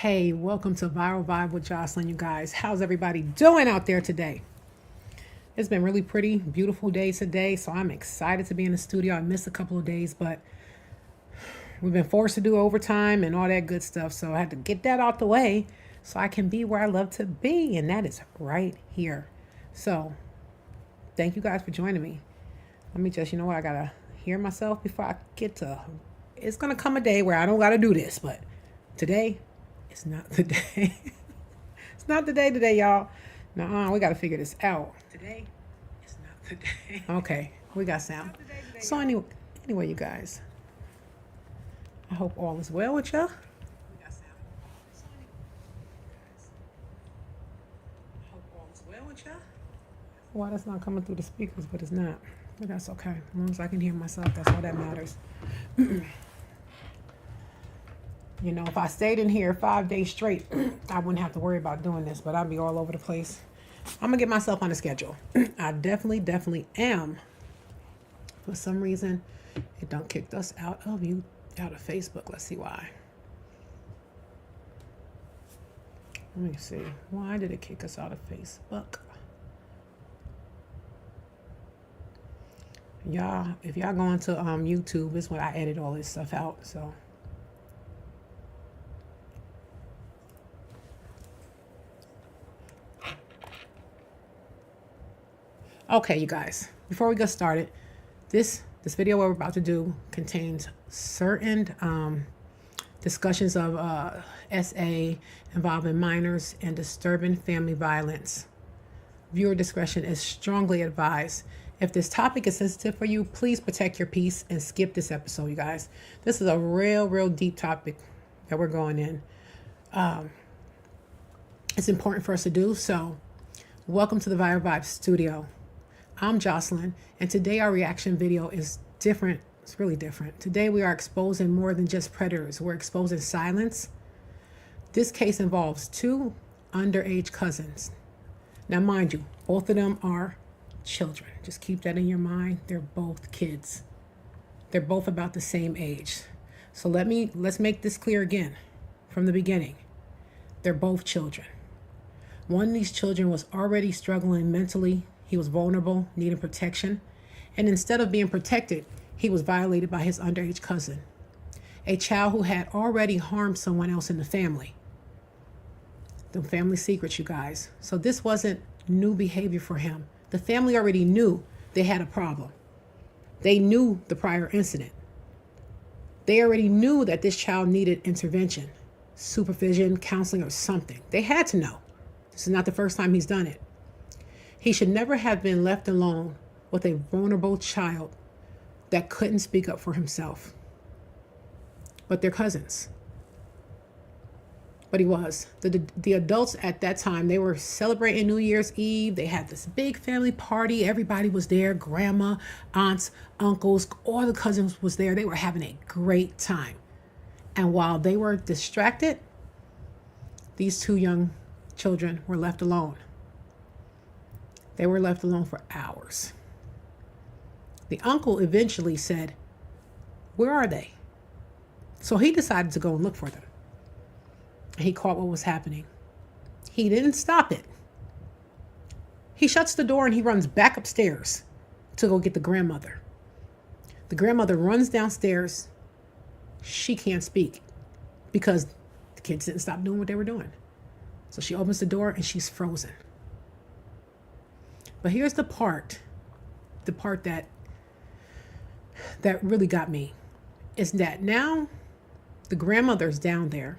Hey, welcome to Viral Vibe with Jocelyn, you guys. How's everybody doing out there today? It's been really pretty, beautiful days today, so I'm excited to be in the studio. I missed a couple of days, but we've been forced to do overtime and all that good stuff, so I had to get that out the way so I can be where I love to be, and that is right here. So, thank you guys for joining me. Let me just, I gotta hear myself before I get to. It's gonna come a day where I don't gotta do this, but today, it's not the day. It's not the day today, y'all. Nuh-uh, we got to figure this out. Today, it's not the day. Okay, we got sound. So anyway, you guys, I hope all is well with y'all. We got sound. I hope all is well with y'all. Well, that's not coming through the speakers, but it's not. But that's okay. As long as I can hear myself, that's all that matters. If I stayed in here 5 days straight, I wouldn't have to worry about doing this, but I'd be all over the place. I'm going to get myself on a schedule. I definitely am. For some reason, it done kicked us out of Facebook. Let's see why. Let me see. Why did it kick us out of Facebook? Y'all, if y'all go into YouTube, it's when I edit all this stuff out, so... Okay, you guys, before we get started, this video we're about to do contains certain discussions of SA involving minors and disturbing family violence. Viewer discretion is strongly advised. If this topic is sensitive for you, please protect your peace and skip this episode, you guys. This is a real deep topic that we're going in. It's important for us to do, so welcome to the Viral Vibe studio. I'm Jocelyn, and today our reaction video is different. It's really different. Today we are exposing more than just predators. We're exposing silence. This case involves two underage cousins. Now, mind you, both of them are children. Just keep that in your mind. They're both kids. They're both about the same age. So let's make this clear again from the beginning. They're both children. One of these children was already struggling mentally. He was vulnerable, needing protection. And instead of being protected, he was violated by his underage cousin, a child who had already harmed someone else in the family. The family secrets, you guys. So this wasn't new behavior for him. The family already knew they had a problem. They knew the prior incident. They already knew that this child needed intervention, supervision, counseling, or something. They had to know. This is not the first time he's done it. He should never have been left alone with a vulnerable child that couldn't speak up for himself. But they're cousins. But he was. The adults at that time, they were celebrating New Year's Eve. They had this big family party. Everybody was there. Grandma, aunts, uncles, all the cousins was there. They were having a great time. And while they were distracted, these two young children were left alone. They were left alone for hours. The uncle eventually said, "Where are they?" So he decided to go and look for them. He caught what was happening. He didn't stop it. He shuts the door and he runs back upstairs to go get the grandmother. The grandmother runs downstairs. She can't speak because the kids didn't stop doing what they were doing. So she opens the door and she's frozen. But here's the part that really got me, is that now the grandmother's down there.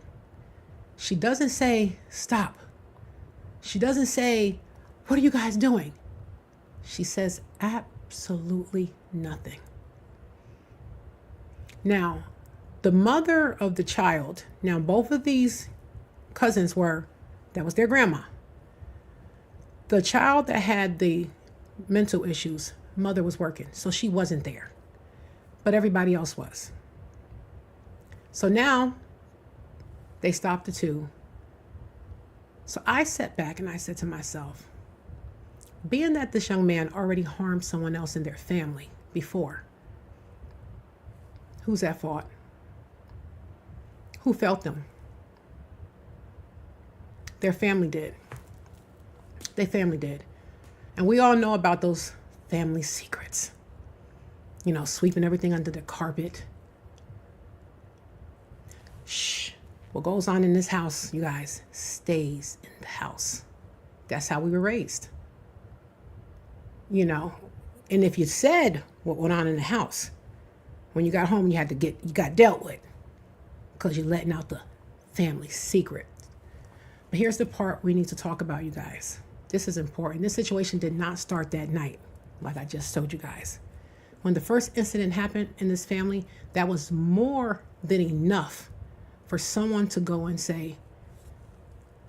She doesn't say, "Stop." She doesn't say, "What are you guys doing?" She says absolutely nothing. Now, the mother of the child, now both of these cousins that was their grandma. The child that had the mental issues, mother was working, so she wasn't there. But everybody else was. So now they stopped the two. So I sat back and I said to myself, being that this young man already harmed someone else in their family before, who's at fault? Who felt them? Their family did. Their family did. And we all know about those family secrets. You know, sweeping everything under the carpet. Shh. What goes on in this house, you guys, stays in the house. That's how we were raised. You know, and if you said what went on in the house, when you got home, you got dealt with because you're letting out the family secret. But here's the part we need to talk about, you guys. This is important. This situation did not start that night, like I just told you guys. When the first incident happened in this family, that was more than enough for someone to go and say,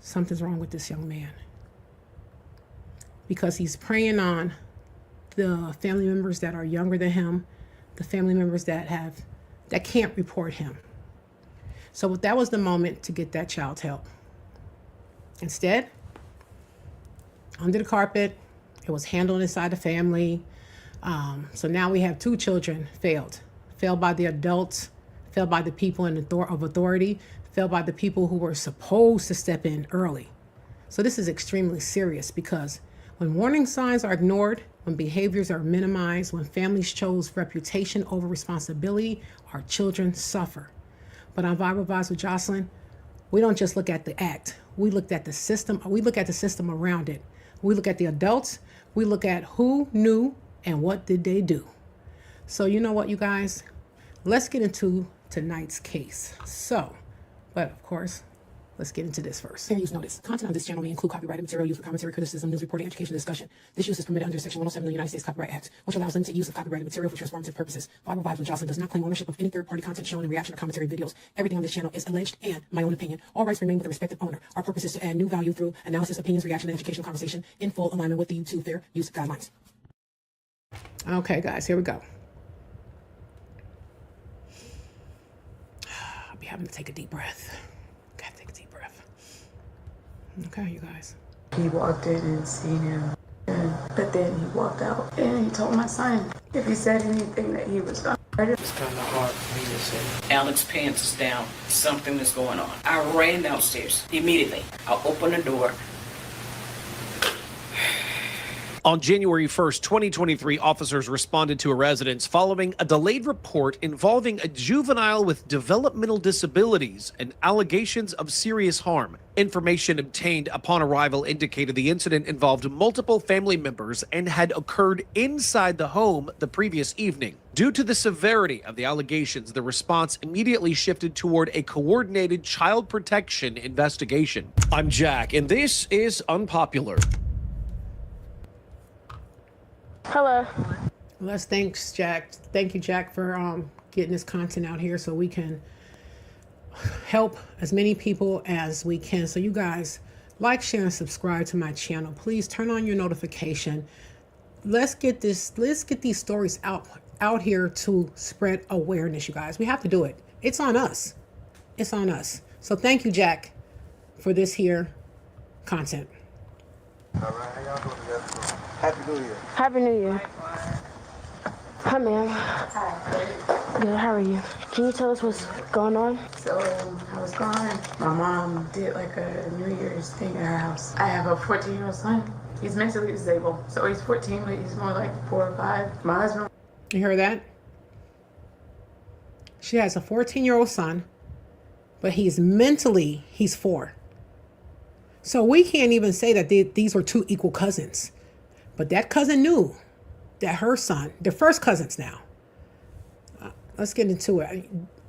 something's wrong with this young man. Because he's preying on the family members that are younger than him, the family members that can't report him. So that was the moment to get that child's help. Instead, under the carpet, it was handled inside the family. So now we have two children failed by the adults, failed by the people of authority, failed by the people who were supposed to step in early. So this is extremely serious because when warning signs are ignored, when behaviors are minimized, when families chose reputation over responsibility, our children suffer. But on Viral Vibes with Jocelyn, we don't just look at the act. We look at the system. We look at the system around it. We look at the adults. We look at who knew and what did they do. So you know what, you guys? Let's get into tonight's case. But of course, let's get into this first. Fair use notice. Content on this channel may include copyrighted material used for commentary, criticism, news reporting, education, discussion. This use is permitted under Section 107 of the United States Copyright Act, which allows limited use of copyrighted material for transformative purposes. Viral Vibes with Jocelyn does not claim ownership of any third-party content shown in reaction to commentary videos. Everything on this channel is alleged and my own opinion. All rights remain with the respective owner. Our purpose is to add new value through analysis, opinions, reaction, and educational conversation in full alignment with the YouTube fair use guidelines. Okay, guys, here we go. I'll be having to take a deep breath. Gotta take a deep breath. Okay, you guys. He walked in and seen him, but then he walked out and he told my son if he said anything that he was gonna hurt him. It's kind of hard for me to say. Alex pants is down. Something is going on. I ran downstairs immediately. I opened the door. On January 1st, 2023, officers responded to a residence following a delayed report involving a juvenile with developmental disabilities and allegations of serious harm. Information obtained upon arrival indicated the incident involved multiple family members and had occurred inside the home the previous evening. Due to the severity of the allegations, the response immediately shifted toward a coordinated child protection investigation. I'm Jack, and this is Unpopular. Hello. Let's thanks Jack. Thank you, Jack, for getting this content out here so we can help as many people as we can. So you guys like, share, and subscribe to my channel. Please turn on your notification. Let's get these stories out here to spread awareness, you guys. We have to do it. It's on us. It's on us. So thank you, Jack, for this here content. All right, how y'all doing together? Happy New Year. Happy New Year. Hi, ma'am. Hi. Good, how are you? Can you tell us what's going on? So, I was gone. My mom did like a New Year's thing at her house. I have a 14-year-old son. He's mentally disabled. So he's 14, but he's more like 4 or 5. My husband. You heard that? She has a 14-year-old son, but he's 4. So we can't even say that these were two equal cousins. But that cousin knew that her son, they're first cousins now. Let's get into it.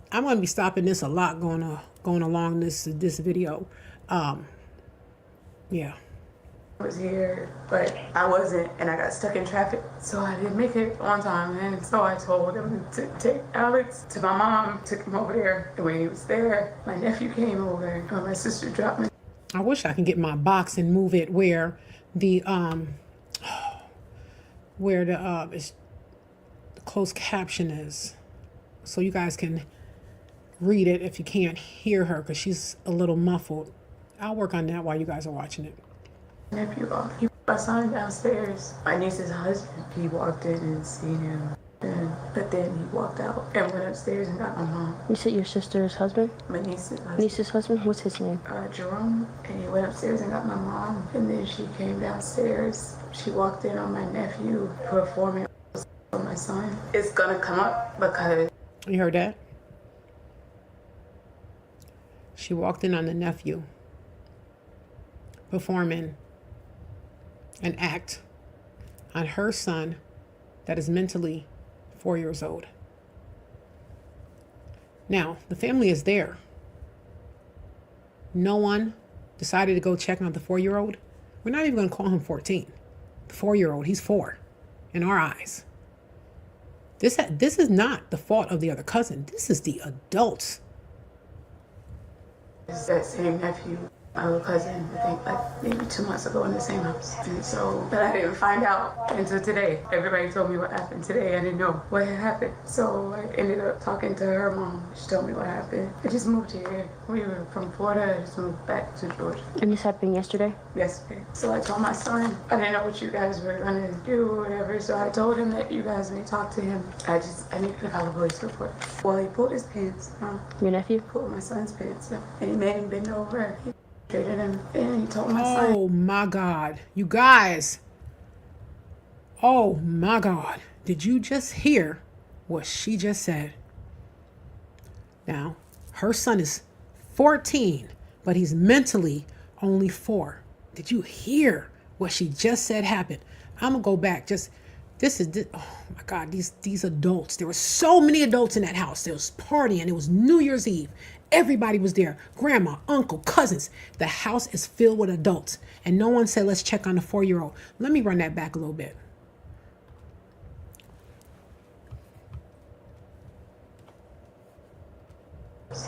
I'm going to be stopping this a lot going along this video. Yeah. I was here, but I wasn't, and I got stuck in traffic, so I didn't make it on time. And so I told him to take Alex to my mom, took him over there. And when he was there, my nephew came over, and my sister dropped me. I wish I can get my box and move it where the closed caption is, so you guys can read it if you can't hear her because she's a little muffled. I'll work on that while you guys are watching it. Nephew, my son downstairs. My niece's husband, he walked in and seen him. But then he walked out and went upstairs and got my mom. You said your sister's husband? My niece's husband. Niece's husband? What's his name? Jerome. And he went upstairs and got my mom. And then she came downstairs. She walked in on my nephew performing on my son. It's gonna come up because... You heard that? She walked in on the nephew performing an act on her son that is mentally 4 years old. Now, the family is there. No one decided to go check on the 4-year-old. We're not even going to call him 14. The 4-year-old, he's 4 in our eyes. This is not the fault of the other cousin. This is the adults. That same nephew, my little cousin, I think like maybe 2 months ago in the same house. And so, but I didn't find out until today. Everybody told me what happened today. I didn't know what had happened. So I ended up talking to her mom. She told me what happened. I just moved here. We were from Florida. I just moved back to Georgia. And this happened yesterday? Yesterday. So I told my son, I didn't know what you guys were gonna do or whatever. So I told him that you guys may talk to him. I needed to file a police report. Well, he pulled his pants down. Your nephew? Pulled my son's pants down. And he made him bend over. He treated him. And he told my son. Oh my God. You guys. Oh my God. Did you just hear what she just said? Now, her son is 14, but he's mentally only 4. Did you hear what she just said happened? I'm going to go back. Oh my God, these adults. There were so many adults in that house. There was partying. It was New Year's Eve. Everybody was there. Grandma, uncle, cousins. The house is filled with adults. And no one said, let's check on the 4-year-old. Let me run that back a little bit.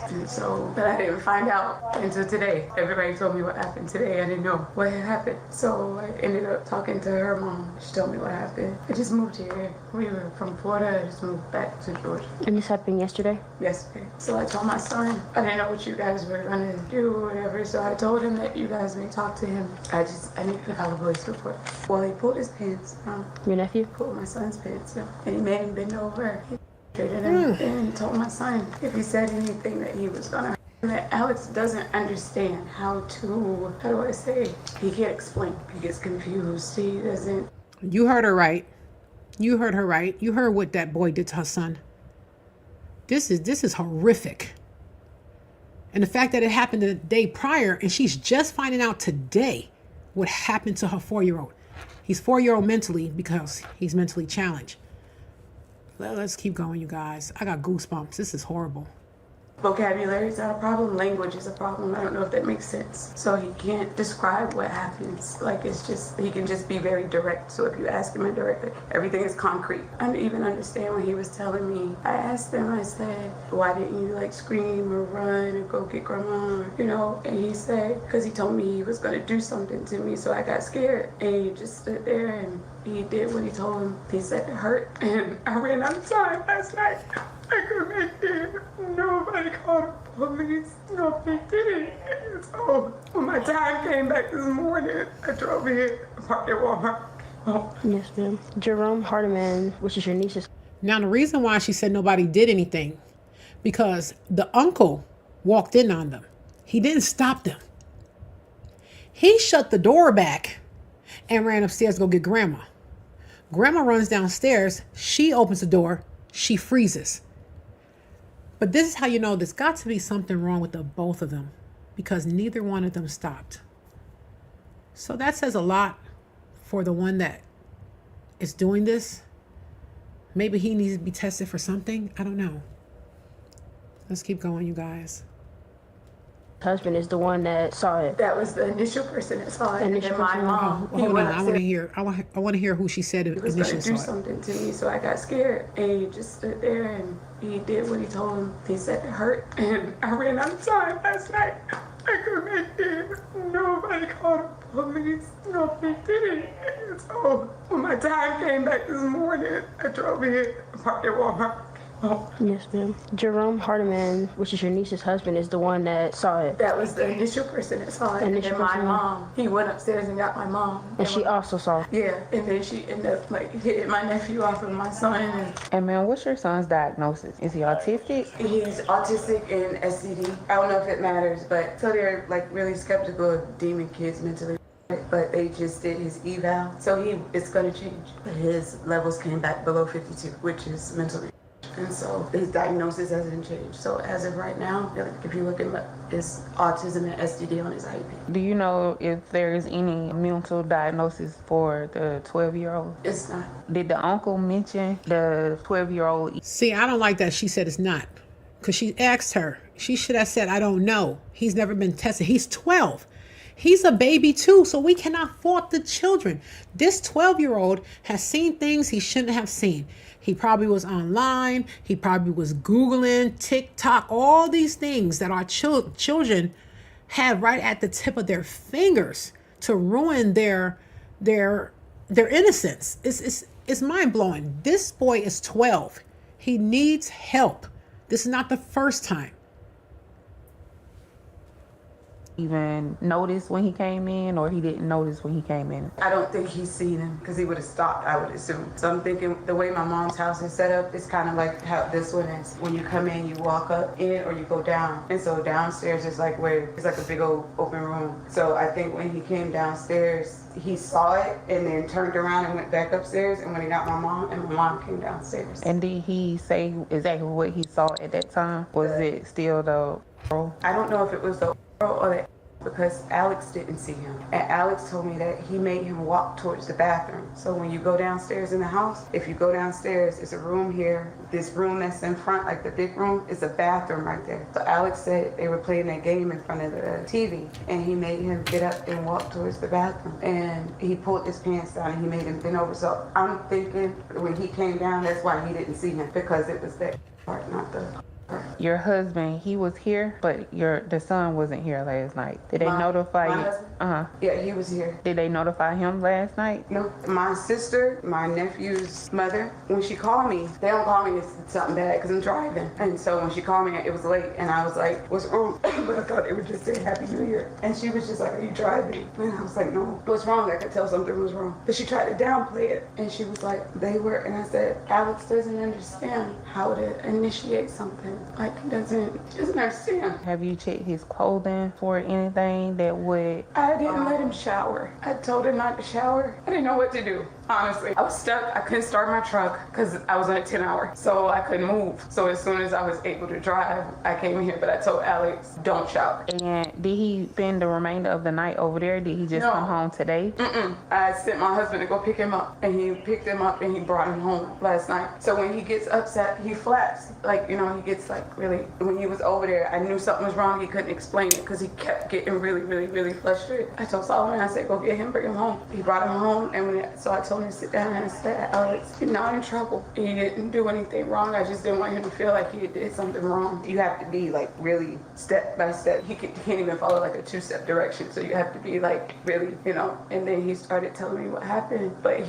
And so, but I didn't find out until today. Everybody told me what happened today. I didn't know what had happened. So I ended up talking to her mom. She told me what happened. I just moved here. We were from Florida. I just moved back to Georgia. And this happened yesterday? Yesterday. So I told my son, I didn't know what you guys were gonna do or whatever. So I told him that you guys may talk to him. I needed to file a police report. Well, he pulled his pants down. Your nephew? Pulled my son's pants down. And he made him bend over. And he told my son if he said anything that he was gonna hurt him. That Alex doesn't understand how do I say? He can't explain. He gets confused. He doesn't. You heard her right. You heard her right. You heard what that boy did to her son. This is horrific. And the fact that it happened the day prior and she's just finding out today what happened to her 4-year-old. He's 4-year-old mentally because he's mentally challenged. Let's keep going, you guys. I got goosebumps. This is horrible. Vocabulary is not a problem. Language is a problem. I don't know if that makes sense. So he can't describe what happens. Like it's just, he can just be very direct. So if you ask him indirectly, everything is concrete. I didn't even understand when he was telling me. I asked him, I said, why didn't you like scream or run or go get grandma? You know, and he said, because he told me he was going to do something to me. So I got scared. And he just stood there and he did what he told him. He said it hurt. And I ran out of time last night. I couldn't make it. Nobody called the police. Nobody did it. So when my time came back this morning, I drove here, parked at Walmart. Oh. Yes, ma'am. Jerome Hardiman, which is your niece's. Now, the reason why she said nobody did anything, because the uncle walked in on them. He didn't stop them. He shut the door back and ran upstairs to go get grandma. Grandma runs downstairs. She opens the door. She freezes. But this is how you know there's got to be something wrong with the both of them, because neither one of them stopped. So that says a lot for the one that is doing this. Maybe he needs to be tested for something. I don't know. Let's keep going, you guys. Husband is the one that saw it. That was the initial person that saw it. And Initial then my person. mom. Hold on. I want to hear. I want to hear who she said He was initially going to do saw it. something to me, so I got scared. And he just stood there and he did what he told him. He said it hurt. And I ran out of time last night. I couldn't make it. Nobody called the police. Nobody did it. So when my time came back this morning, I drove here, parked at Walmart. Yes, ma'am. Jerome Hardiman, which is your niece's husband, is the one that saw it. That was the initial person that saw it. And then my mom, he went upstairs and got my mom. And she also saw it. Yeah, and then she ended up like hitting my nephew off of my son. And man, what's your son's diagnosis? Is he autistic? He's autistic and SCD. I don't know if it matters, but so they're like really skeptical of demon kids mentally. But they just did his eval, so it's gonna change. His levels came back below 52, which is mentally. And so his diagnosis hasn't changed. So as of right now, if you look at it's autism and STD on his IEP. Do you know if there's any mental diagnosis for the 12-year-old? It's not. Did the uncle mention the 12-year-old? See, I don't like that she said it's not. Because she asked her. She should have said, I don't know. He's never been tested. He's 12. He's a baby too, so we cannot fault the children. This 12-year-old has seen things he shouldn't have seen. He probably was online. He probably was Googling, TikTok, all these things that our children have right at the tip of their fingers to ruin their innocence. It's mind-blowing. This boy is 12. He needs help. This is not the first time. Even notice when he came in, or he didn't notice when he came in? I don't think he's seen him because he would have stopped, I would assume. So I'm thinking the way my mom's house is set up, it's kind of like how this one is. When you come in, you walk up in or you go down. And so downstairs is like where it's like a big old open room. So I think when he came downstairs, he saw it and then turned around and went back upstairs. And when he got my mom, and my mom came downstairs. And did he say exactly what he saw at that time? Was it still the girl? I don't know if it was the or the because Alex didn't see him. And Alex told me that he made him walk towards the bathroom. So when you go downstairs in the house, if you go downstairs, it's a room here. This room that's in front, like the big room, is a bathroom right there. So Alex said they were playing that game in front of the TV, and he made him get up and walk towards the bathroom. And he pulled his pants down and he made him bend over. So I'm thinking when he came down, that's why he didn't see him, because it was that part, not the... Your husband, he was here, but the son wasn't here last night. Did they notify you? Husband? Yeah, he was here. Did they notify him last night? No. My sister, my nephew's mother, when she called me, they don't call me if it's something bad because I'm driving. And so when she called me, it was late, and I was like, what's wrong? But I thought they would just say Happy New Year. And she was just like, are you driving? And I was like, no. What's wrong? I could tell something was wrong. But she tried to downplay it. And she was like, they were. And I said, Alex doesn't understand how to initiate something. Like, he doesn't understand. Have you checked his clothing for anything that would... I didn't let him shower. I told him not to shower. I didn't know what to do, honestly. I was stuck. I couldn't start my truck because I was on a 10-hour, so I couldn't move. So as soon as I was able to drive, I came here, but I told Alex, don't shower. And did he spend the remainder of the night over there? Did he just come home today? I sent my husband to go pick him up, and he picked him up and he brought him home last night. So when he gets upset, he flaps. Like, he gets like really, when he was over there, I knew something was wrong. He couldn't explain it because he kept getting really, really, really frustrated. I told Solomon, I said, go get him, bring him home. He brought him home, and so I told him to sit down, and I said, Alex, you're not in trouble. He didn't do anything wrong. I just didn't want him to feel like he did something wrong. You have to be like really step by step. He can't even follow like a 2-step direction. So you have to be like really, and then he started telling me what happened, but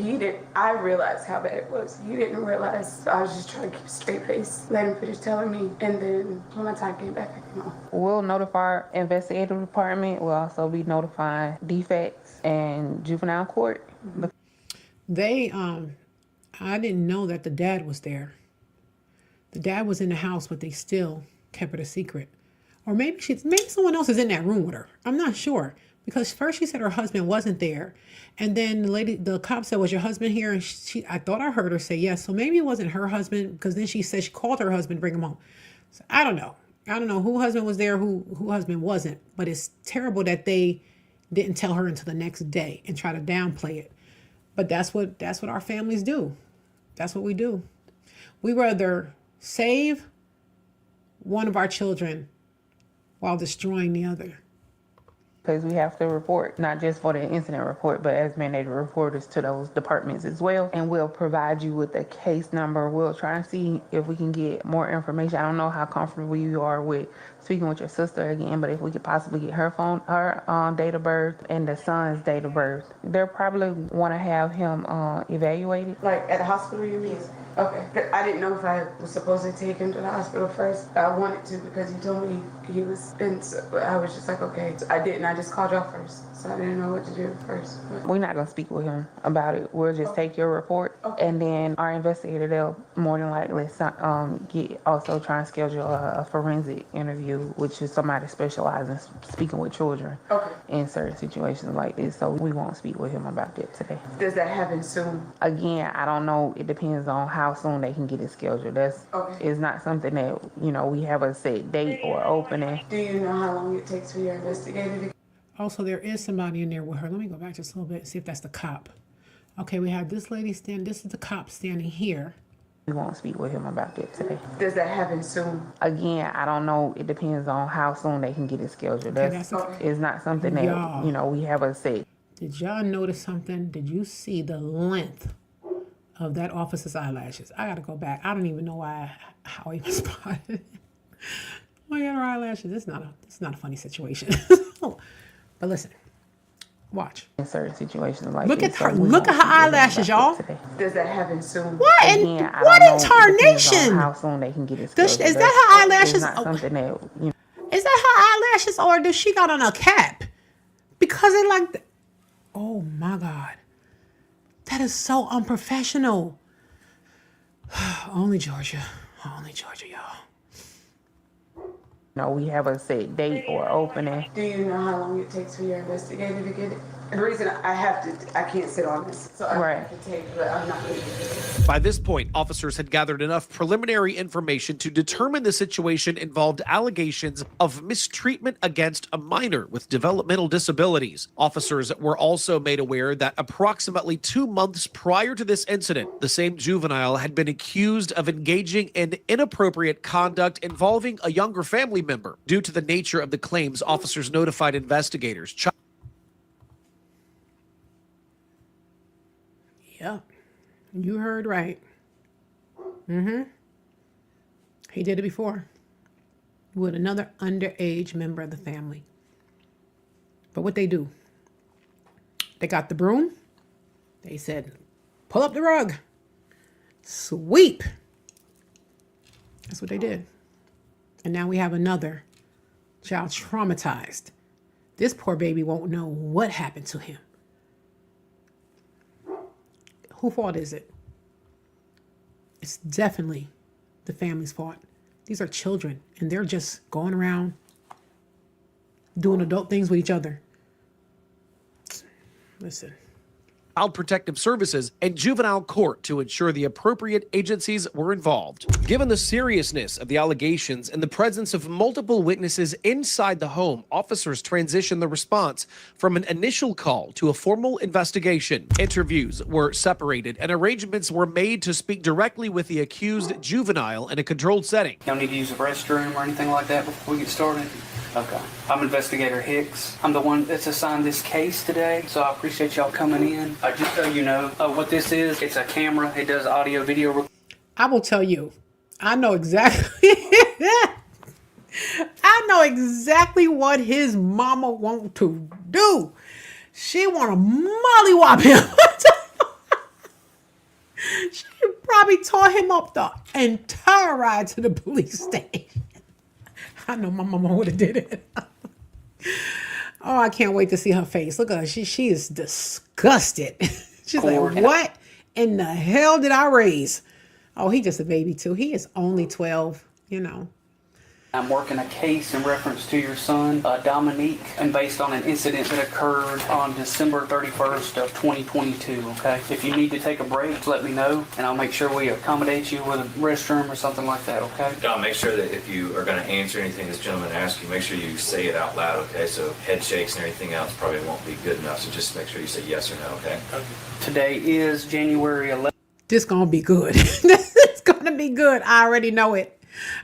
I realized how bad it was. He didn't realize. So I was just trying to keep a straight face, let him finish telling me, and then when my time came back, I came home. We'll notify our investigative department. We'll also be notifying defects and juvenile court. I didn't know that the dad was there. The dad was in the house, but they still kept it a secret. Or maybe someone else is in that room with her. I'm not sure. Because first she said her husband wasn't there. And then the cop said, was your husband here? And I thought I heard her say yes. So maybe it wasn't her husband, because then she said she called her husband to bring him home. So I don't know. I don't know who husband was there, who husband wasn't. But it's terrible that they didn't tell her until the next day and try to downplay it. But that's what our families do. That's what we do. We rather save one of our children while destroying the other. Because we have to report, not just for the incident report, but as mandated reporters to those departments as well. And we'll provide you with a case number. We'll try and see if we can get more information. I don't know how comfortable you are with speaking with your sister again, but if we could possibly get her date of birth and the son's date of birth. They'll probably want to have him evaluated. Like at the hospital, you mean? Okay. I didn't know if I was supposed to take him to the hospital first. I wanted to because he told me he was in, so I was just like, okay. So I didn't. I just called y'all first. So I didn't know what to do first. But We're not going to speak with him about it. We'll just take your report, Okay. and then our investigator, they'll more than likely try and schedule a forensic interview, which is somebody specializing in speaking with children Okay. in certain situations like this. So we won't speak with him about that today. Does that happen soon? Again, I don't know. It depends on how soon they can get it scheduled. Okay. It's not something that, we have a set date or opening. Do you know how long it takes for your investigator to? Also, there is somebody in there with her. Let me go back just a little bit and see if that's the cop. Okay, we have this lady stand. This is the cop standing here. We won't speak with him about that today. Does that happen soon? Again, I don't know. It depends on how soon they can get it scheduled. It's not something that, Y'all. we have a set. Did y'all notice something? Did you see the length of that officer's eyelashes? I gotta go back. I don't even know how he was spotted. Look at her eyelashes. It's not a funny situation. But listen, watch. In certain situations like Look this. at her. So we Look won't at her speak with him eyelashes, about y'all. that today. Does that happen soon? What in Again, I what don't in know. It depends on tarnation? how soon they can get it Does- scheduled. is that her eyelashes? It's not something that, Is that her eyelashes or does she got on a cap? Because it like, oh my God, that is so unprofessional. Only Georgia, y'all. we have a set date or opening. Do you know how long it takes for your investigator to get it? The reason I can't sit on this, so I Right. have to take, but I'm not going to do it. By this point, officers had gathered enough preliminary information to determine the situation involved allegations of mistreatment against a minor with developmental disabilities. Officers were also made aware that approximately 2 months prior to this incident, the same juvenile had been accused of engaging in inappropriate conduct involving a younger family member. Due to the nature of the claims, officers notified investigators. Yep, you heard right. He did it before with another underage member of the family. But what they do? They got the broom. They said, pull up the rug. Sweep. That's what they did. And now we have another child traumatized. This poor baby won't know what happened to him. Whose fault is it? It's definitely the family's fault. These are children, and they're just going around doing adult things with each other. Listen. Child Protective Services and juvenile court to ensure the appropriate agencies were involved. Given the seriousness of the allegations and the presence of multiple witnesses inside the home, officers transitioned the response from an initial call to a formal investigation. Interviews were separated and arrangements were made to speak directly with the accused juvenile in a controlled setting. Y'all need to use a restroom or anything like that before we get started? Okay. I'm Investigator Hicks. I'm the one that's assigned this case today, so I appreciate y'all coming in. Just so you know what this is, it's a camera. It does audio, video. I will tell you, I know exactly. I know exactly what his mama want to do. She want to mollywop him. She probably tore him up the entire ride to the police station. I know my mama would have did it. Oh, I can't wait to see her face. Look at her. She is disgusted. She's like, what in the hell did I raise? Oh, he just a baby too. He is only 12, I'm working a case in reference to your son, Dominique, and based on an incident that occurred on December 31st of 2022, okay? If you need to take a break, let me know, and I'll make sure we accommodate you with a restroom or something like that, okay? Don, make sure that if you are going to answer anything this gentleman asks you, make sure you say it out loud, okay? So head shakes and everything else probably won't be good enough, so just make sure you say yes or no, okay? Today is January 11th. This gonna be good. This is gonna be good. I already know it.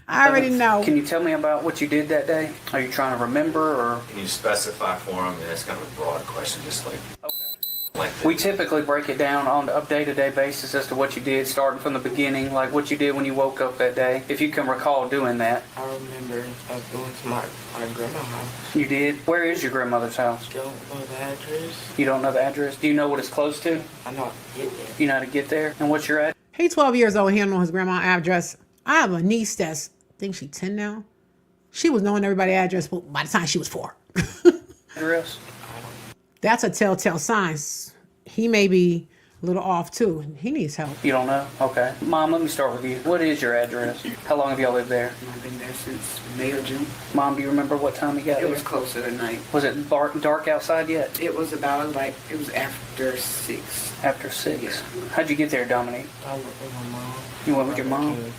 I already know. Can you tell me about what you did that day? Are you trying to remember, or? Can you specify for him? And that's kind of a broad question, just like... Okay. We typically break it down on a day-to-day basis as to what you did, starting from the beginning, like what you did when you woke up that day, if you can recall doing that. I remember going to my grandma's house. You did? Where is your grandmother's house? Don't know the address. You don't know the address? Do you know what it's close to? I know how to get there. You know how to get there? And what's your address? He 12 years old. He don't know his grandma's address. I have a niece that's, I think she's 10 now. She was knowing everybody's address by the time she was 4. Address? That's a telltale sign. He may be a little off too. He needs help. You don't know? Okay. Mom, let me start with you. What is your address? How long have y'all lived there? I've been there since May or June. Mom, do you remember what time you got It there? was closer to night. Was it dark outside yet? It was about like, it was after 6. After 6? Yeah. How'd you get there, Dominique? I went with my mom. You went with your mom?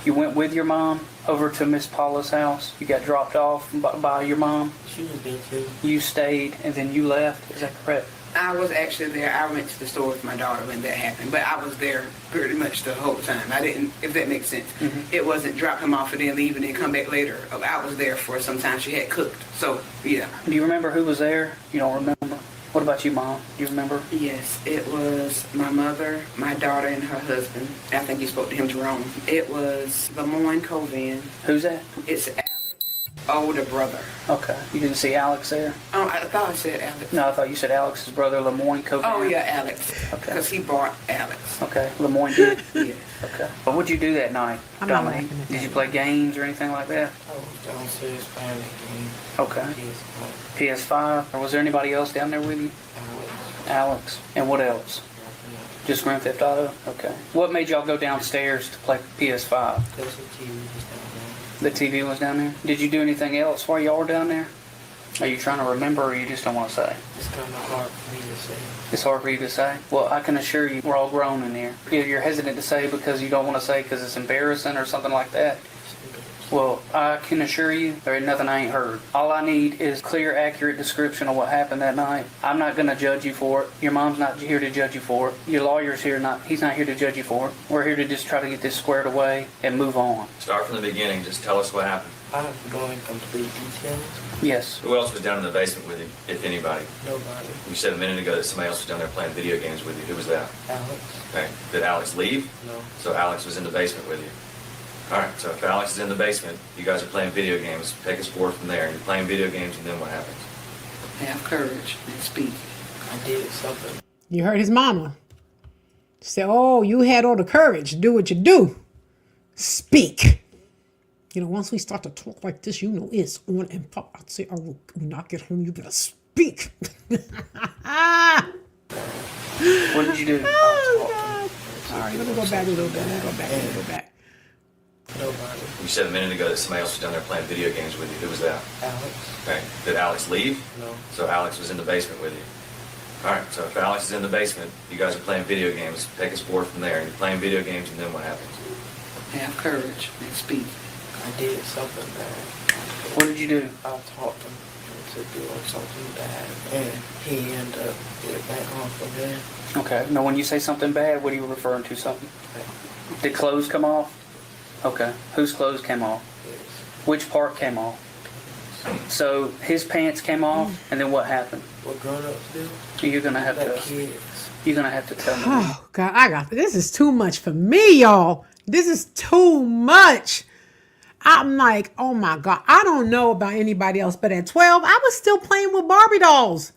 You went with your mom over to Miss Paula's house? You got dropped off by your mom? She was there too. You stayed and then you left? Is that correct? I was actually there. I went to the store with my daughter when that happened, but I was there pretty much the whole time. I didn't, if that makes sense. It wasn't drop him off and then leave and then come back later. I was there for some time. She had cooked. So, yeah. Do you remember who was there? You don't remember? What about you, Mom? Do you remember? Yes, it was my mother, my daughter, and her husband. I think you spoke to him, Jerome. It was Lemoyne Covan. Who's that? It's Alex's older brother. Okay. You didn't see Alex there? Oh, I thought I said Alex. No, I thought you said Alex's brother, Lemoyne Covan. Oh, yeah, Alex. Okay. Because he bought Alex. Okay. Lemoyne did? Yeah. Okay. But what'd you do that night, I'm not Dominique? laughing at Did that. you play games or anything like that? I was downstairs playing the game. Okay. Yes, PS5? Or was there anybody else down there with you? Alex. And what else? Just Grand Theft Auto? Okay. What made y'all go downstairs to play PS5? Because the TV was down The TV was down there? Did you do anything else while y'all were down there? Are you trying to remember or you just don't want to say? there. It's kind of hard for me to say. It's hard for you to say? Well, I can assure you we're all grown in here. You're hesitant to say because you don't want to say because it's embarrassing or something like that. Well, I can assure you there ain't nothing I ain't heard. All I need is clear, accurate description of what happened that night. I'm not going to judge you for it. Your mom's not here to judge you for it. Your lawyer's here he's not here to judge you for it. We're here to just try to get this squared away and move on. Start from the beginning. Just tell us what happened. I have to go in complete details. Yes. Who else was down in the basement with you, if anybody? Nobody. You said a minute ago that somebody else was down there playing video games with you. Who was that? Alex? Okay. Did Alex leave? No. So Alex was in the basement with you. All right. So if Alex is in the basement, you guys are playing video games. Take us forward from there. You're playing video games, and then what happens? Have courage and speak. I did something. You heard his mama. She said, oh, you had all the courage. Do what you do. Speak. You know, once we start to talk like this, you know it's on and pop. I'd say, oh, when I get home, you better speak. What did you do? Oh, God. All right, let me go back a little bit. Let me go back. Nobody. You said a minute ago that somebody else was down there playing video games with you. Who was that? Alex? Okay. Did Alex leave? No. So Alex was in the basement with you. All right. So if Alex is in the basement, you guys are playing video games. Take us forward from there. You're playing video games, and then what happens? Have courage and speak. I did something bad. What did you do? I taught him into doing something bad, and he ended up getting back on from there. Okay. Now, when you say something bad, what are you referring to? Something? Did clothes come off? Okay. Whose clothes came off? Yes. Which part came off? So his pants came off, and then what happened? What grown-ups do? You're gonna have Like to. kids. You're gonna have to tell me. Oh, God, this is too much for me, y'all. This is too much. I'm like, oh my God, I don't know about anybody else, but at 12, I was still playing with Barbie dolls.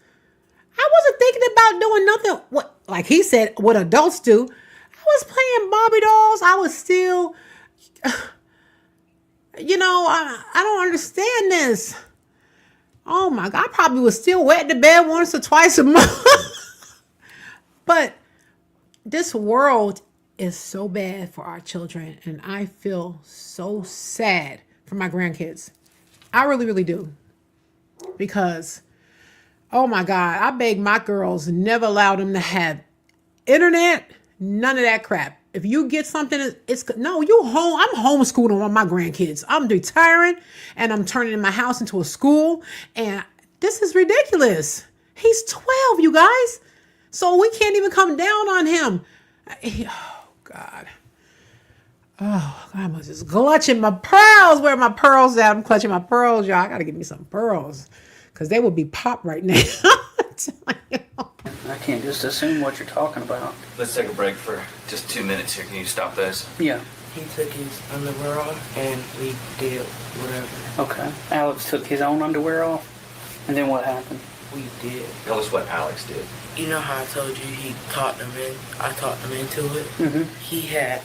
I wasn't thinking about doing nothing, what, like he said, what adults do. I was playing Barbie dolls. I was still, you know, I don't understand this. Oh my God, I probably was still wet the bed once or twice a month. But this world is so bad for our children, and I feel so sad for my grandkids. I really, really do. Because, oh my God, I beg my girls never allow them to have internet, none of that crap. If you get something, no, you home. I'm homeschooling all my grandkids. I'm retiring, and I'm turning my house into a school, and this is ridiculous. He's 12, you guys. So we can't even come down on him. God. Oh, God, I'm just clutching my pearls. Where are my pearls at? I'm clutching my pearls, y'all. I got to get me some pearls because they would be popped right now. I can't just assume what you're talking about. Let's take a break for just 2 minutes here. Can you stop this? Yeah. He took his underwear off, and we did whatever. Okay. Alex took his own underwear off, and then what happened? We did. Tell us what Alex did. You know how I told you he talked him in? I talked him into it. Mm-hmm. He had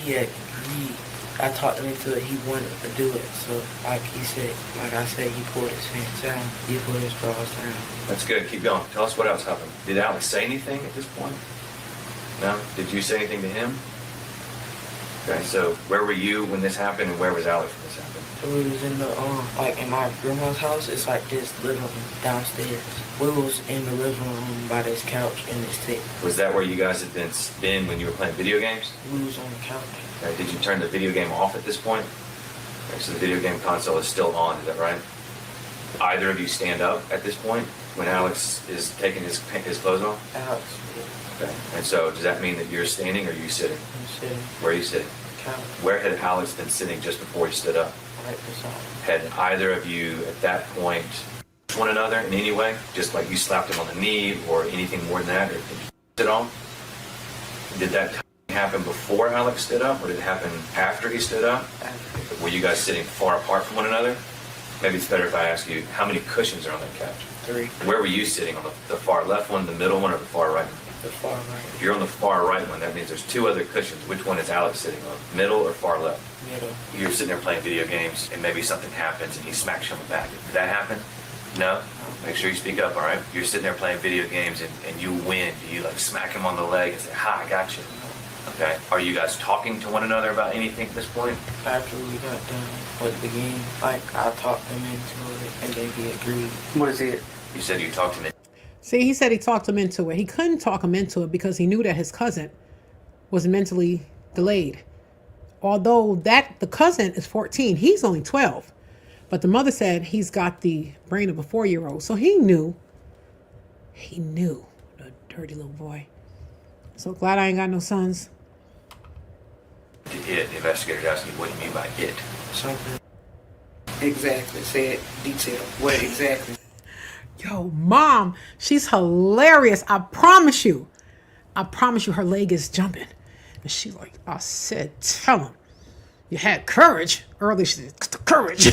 agreed. I talked him into it. He wanted to do it. So like he said, like I said, he pulled his pants down. He pulled his drawers down. That's good. Keep going. Tell us what else happened. Did Alex say anything at this point? No? Did you say anything to him? Okay, so where were you when this happened, and where was Alex when this happened? We was in the like in my grandma's house. It's like this living room downstairs. We was in the living room by this couch and this table. Was that where you guys had been when you were playing video games? We was on the couch. Okay, did you turn the video game off at this point? Okay, so the video game console is still on, is that right? Either of you stand up at this point when Alex is taking his clothes off? Alex. Okay, and so does that mean that you're standing or are you sitting? I'm sitting. Where are you sitting? Couch. Where had Alex been sitting just before he stood up? Right beside. Had either of you at that point touched one another in any way? Just like you slapped him on the knee or anything more than that? Or did you sit on? Did that happen before Alex stood up or did it happen after he stood up? After. Were you guys sitting far apart from one another? Maybe it's better if I ask you, how many cushions are on that couch? 3. Where were you sitting? On the far left one, the middle one, or the far right one? The far right. If you're on the far right one, that means there's 2 other cushions. Which one is Alex sitting on? Middle or far left? Middle. You're sitting there playing video games and maybe something happens and he smacks you on the back. Did that happen? No? Make sure you speak up, all right? You're sitting there playing video games and you win. Do you like smack him on the leg and say, "Ha, I got you"? Okay. Are you guys talking to one another about anything at this point? After we got done with the game, like I talked him into it and then he agreed. What is it? You said you talked to him. See, he said he talked him into it. He couldn't talk him into it because he knew that his cousin was mentally delayed. Although the cousin is 14, he's only 12. But the mother said he's got the brain of a 4-year-old. So he knew, the dirty little boy. So glad I ain't got no sons. The investigator's asking you what you mean by it. Something. Exactly. Say it detail. What exactly? Yo, Mom, she's hilarious. I promise you. Her leg is jumping. And she like, I said, tell him. You had courage. Earlier she said, courage.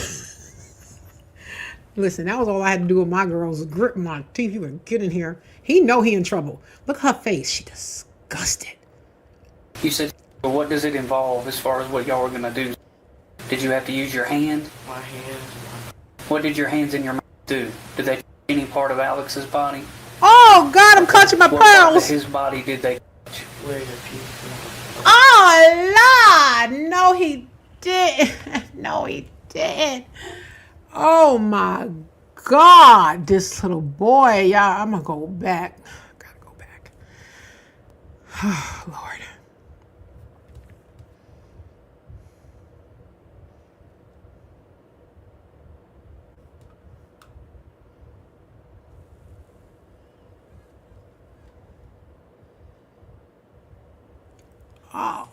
Listen, that was all I had to do with my girls, grit my teeth. He would get in here. He know he in trouble. Look at her face. She disgusted. You said, well, what does it involve as far as what y'all were going to do? Did you have to use your hand? My hands. What did your hands and your mouth do? Did they touch any part of Alex's body? Oh, God, I'm clutching my What part pearls. of his body did they touch? Where your people? Oh, Lord. No, he didn't. No, he didn't. Oh, my God. This little boy. Y'all, I'm going to go back. Gotta go back. Oh, Lord. Oh.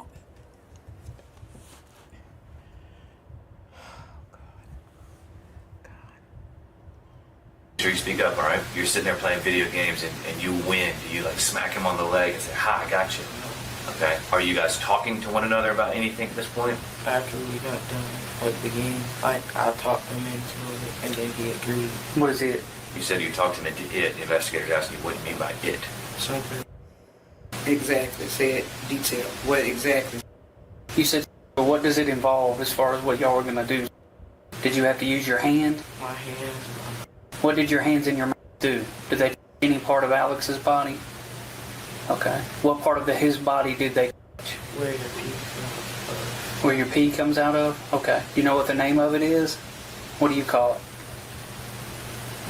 Sure you speak up, all right? You're sitting there playing video games and you win. Do you like smack him on the leg and say, "Ha, I got you"? Okay. Are you guys talking to one another about anything at this point? After we got done with the game, like I talked him into it and then he agreed. What is it? You said you talked him into it. The investigator's asking you what you mean by it. Something. Exactly. Say it detail. What exactly? You said, well, what does it involve as far as what y'all were going to do? Did you have to use your hand? My hands. What did your hands and your mouth do? Did they touch any part of Alex's body? Okay. What part of his body did they touch? Where your people? Where your pee comes out of? Okay. You know what the name of it is? What do you call it?